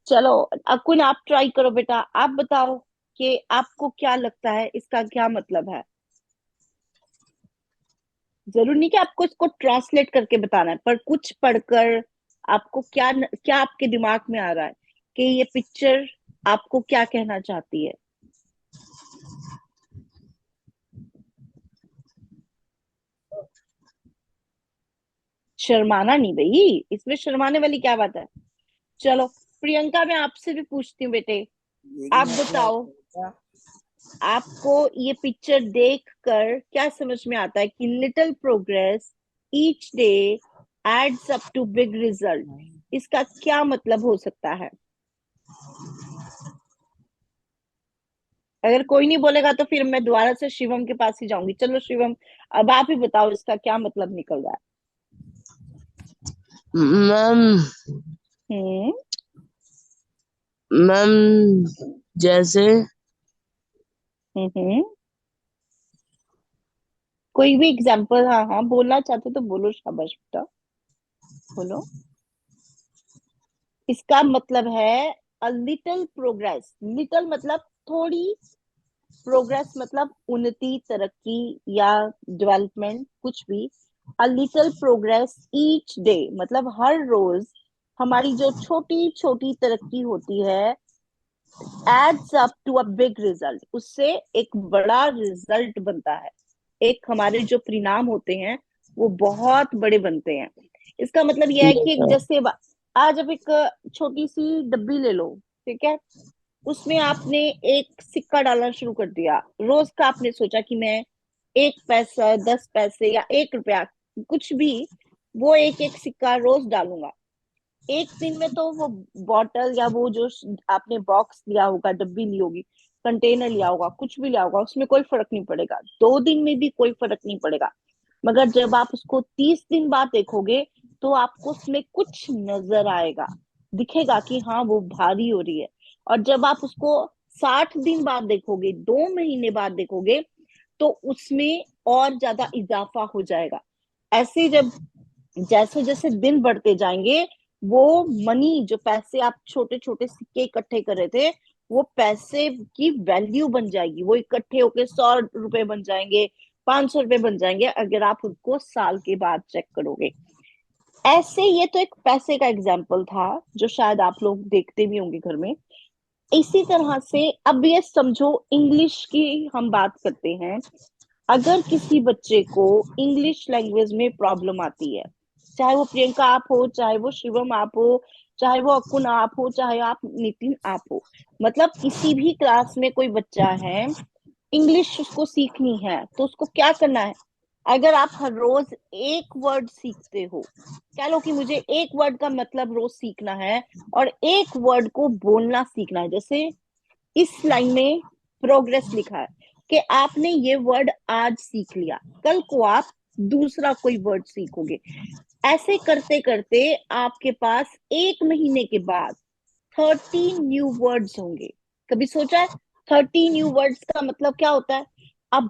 चलो, अकुन आप ट्राई करो बेटा, आप बताओ कि आपको क्या लगता है इसका क्या मतलब है। जरूर नहीं कि आपको इसको ट्रांसलेट करके बताना है, पर कुछ पढ़कर आपको क्या आपके दिमाग में आ रहा है कि ये पिक्चर आपको क्या कहना चाहती है। शर्माना नहीं भाई, इसमें शर्माने वाली क्या बात है। चलो, प्रियंका मैं आपसे भी पूछती हूँ बेटे, यही आप मतलब बताओ, है। आपको ये पिक्चर देखकर क्या समझ में आता है कि little progress each day adds up to big result, इसका क्या मतलब हो सकता है। अगर कोई नहीं बोलेगा तो फिर मैं दोबारा से शिवम के पास ही जाऊंगी। चलो शिवम, अब आप ही बताओ इसका क्या मतलब निकल रहा मैम है। मैम जैसे हम्म। कोई भी एग्जांपल, हाँ हाँ बोलना चाहते तो बोलो, शाबाश बेटा, बोलो। इसका मतलब है अ लिटिल प्रोग्रेस, लिटिल मतलब थोड़ी, प्रोग्रेस मतलब उन्नति, तरक्की या डेवलपमेंट, कुछ भी। A little progress each day मतलब हर रोज हमारी जो छोटी छोटी तरक्की होती है, adds up to a big result, उससे एक बड़ा रिजल्ट बनता है। एक हमारे जो परिणाम होते हैं वो बहुत बड़े बनते हैं। इसका मतलब यह है कि यस एक जैसे आज अब एक छोटी सी डब्बी ले लो, ठीक है, उसमें आपने एक सिक्का डालना शुरू कर दिया। रोज का आपने सोचा कि मैं 1 पैसा, 10 पैसे या 1 रुपया, कुछ भी, वो एक एक सिक्का रोज डालूंगा। एक दिन में तो वो बॉटल या वो जो आपने बॉक्स लिया होगा, डब्बी ली होगी, कंटेनर लिया होगा, कुछ भी लिया होगा, उसमें कोई फर्क नहीं पड़ेगा। 2 दिन में भी कोई फर्क नहीं पड़ेगा। मगर जब आप उसको 30 दिन बाद देखोगे तो आपको उसमें कुछ नजर आएगा, दिखेगा कि हाँ वो भारी हो रही है। और जब आप उसको 60 दिन बाद देखोगे, 2 महीने बाद देखोगे, तो उसमें और ज्यादा इजाफा हो जाएगा। ऐसे जब जैसे जैसे दिन बढ़ते जाएंगे, वो मनी, जो पैसे आप छोटे छोटे सिक्के इकट्ठे कर रहे थे, वो पैसे की वैल्यू बन जाएगी। वो इकट्ठे होके 100 रुपए बन जाएंगे, 500 रुपए बन जाएंगे, अगर आप उनको साल के बाद चेक करोगे। ऐसे ये तो एक पैसे का एग्जाम्पल था जो शायद आप लोग देखते भी होंगे घर में। इसी तरह से अब ये समझो, इंग्लिश की हम बात करते हैं। अगर किसी बच्चे को इंग्लिश लैंग्वेज में प्रॉब्लम आती है, चाहे वो प्रियंका आप हो, चाहे वो शिवम आप हो, चाहे वो अकुन आप हो, चाहे आप नितिन आप हो, मतलब किसी भी क्लास में कोई बच्चा है, इंग्लिश उसको सीखनी है, तो उसको क्या करना है। अगर आप हर रोज एक वर्ड सीखते हो, कह लो कि मुझे एक वर्ड का मतलब रोज सीखना है और एक वर्ड को बोलना सीखना है। जैसे इस लाइन में प्रोग्रेस लिखा है कि आपने ये वर्ड आज सीख लिया, कल को आप दूसरा कोई वर्ड सीखोगे। ऐसे करते करते आपके पास 1 महीने के बाद 30 न्यू वर्ड्स होंगे। कभी सोचा है 30 न्यू वर्ड्स का मतलब क्या होता है। अब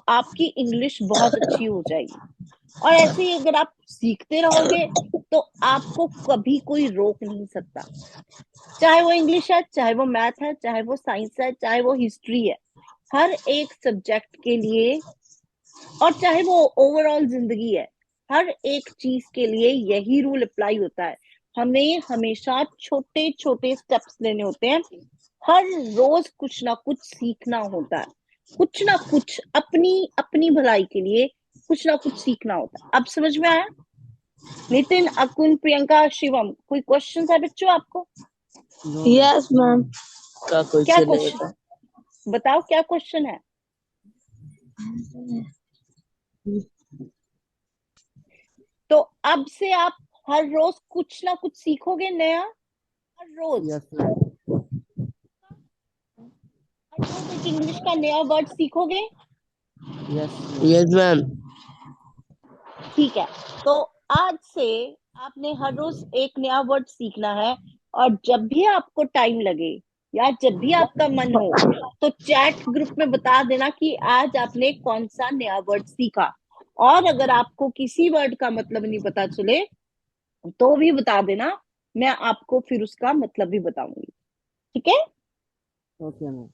आपकी इंग्लिश बहुत अच्छी हो जाएगी। और ऐसे ही अगर आप सीखते रहोगे तो आपको कभी कोई रोक नहीं सकता। चाहे वो इंग्लिश है, चाहे वो मैथ है, चाहे वो साइंस है, चाहे वो हिस्ट्री है, हर एक सब्जेक्ट के लिए, और चाहे वो ओवरऑल जिंदगी है, हर एक चीज के लिए यही रूल अप्लाई होता है। हमें हमेशा छोटे छोटे स्टेप्स लेने होते हैं। हर रोज कुछ ना कुछ सीखना होता है, कुछ ना कुछ अपनी अपनी भलाई के लिए कुछ ना कुछ सीखना होता है। अब समझ में आया। नितिन, अकुन, प्रियंका, शिवम, कोई क्वेश्चन है बच्चों आपको। यस मैम का क्या क्वेश्चन है क्वेश्चन, बेटा? बताओ क्या क्वेश्चन है। तो अब से आप हर रोज कुछ ना कुछ सीखोगे नया, हर रोज, यस मैम। हर रोज एक इंग्लिश का नया वर्ड सीखोगे। Yes yes ma'am. ठीक है, तो आज से आपने हर रोज एक नया वर्ड सीखना है। और जब भी आपको टाइम लगे या जब भी आपका मन हो, तो चैट ग्रुप में बता देना कि आज आपने कौन सा नया वर्ड सीखा। और अगर आपको किसी वर्ड का मतलब नहीं पता चले तो भी बता देना, मैं आपको फिर उसका मतलब भी बताऊंगी। ठीक है? Okay ma'am.